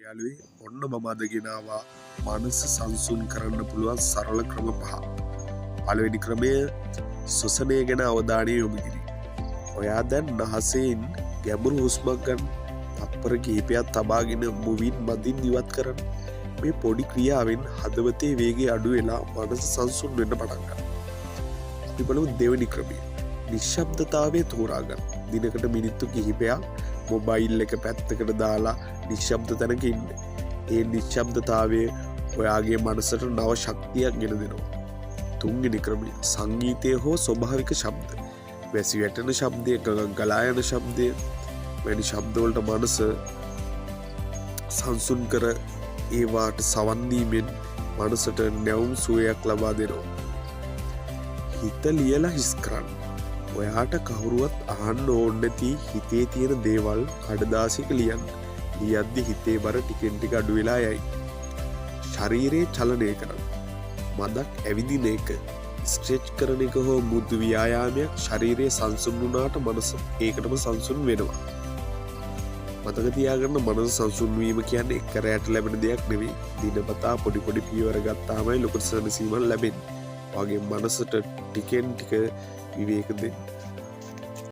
යාළුවේ ඔන්න මම අද ගෙනාවා මනස සංසුන් කරන්න පුළුවන් සරල ක්‍රම 5. පළවෙනි ක්‍රමය ශ්වසනය ගැන අවධානය යොමු කිරීම. ඔයා දැන් නහසෙන් ගැඹුරු හුස්මක් ගන්න. තත්පර කිහිපයක් තබාගෙන මුවින් මදින් ඉවත් කරන්න. මේ පොඩි ක්‍රියාවෙන් හදවතේ වේගය අඩු වෙලා මනස සංසුන් වෙන්න පටන් ගන්නවා. අපි බලමු දෙවෙනි ක්‍රමය. නිශ්ශබ්දතාවය තෝරා ගන්න. දිනකට මිනිත්තු කිහිපයක් මොබයිල් එක පැත්තකට දාලා නිශ්ශබ්ද තැනක ඉන්න. ඒ නිශ්ශබ්දතාවය ඔයාගේ මනසට නව ශක්තියක් ගෙන දෙනවා. තුන්වෙනි ක්‍රමය සංගීතය හෝ ස්වභාවික ශබ්ද. වැසි වැටෙන ශබ්දය, ගලා යන ශබ්දය වැනි ශබ්දවලට මනස සංසුන් කර ඒවාට සවන් දීමෙන් මනසට නැවුම් සුවයක් ලබා දෙනවා. හිත ලියලා හිස් කරන්න. ඔයාට කවුරුවත් අහන්න ඕන නැති හිතේ තියෙන දේවල් කඩදාසියක ලියන්න. ලියද්දි හිතේ බර ටිකෙන් ටික අඩු වෙලා යයි. ශරීරයේ චලනය කරන්න. මදක් ඇවිදින එක, ස්ට්‍රෙච් කරන එක හෝ මුදු ව්‍යායාමයක් ශරීරයේ සංසුන් වුණාට මනස ඒකටම සංසුන් වෙනවා. මතක තියාගන්න මනස සංසුන් වීම කියන්නේ එක රැයට ලැබෙන දෙයක් නෙවෙයි. දිනපතා පොඩි පොඩි පියවර ගත්තාමයි ලොකු සැනසීමක් ලැබෙන්නේ. වගේ මනසට ටිකෙන් ටික විවේක දෙන්න.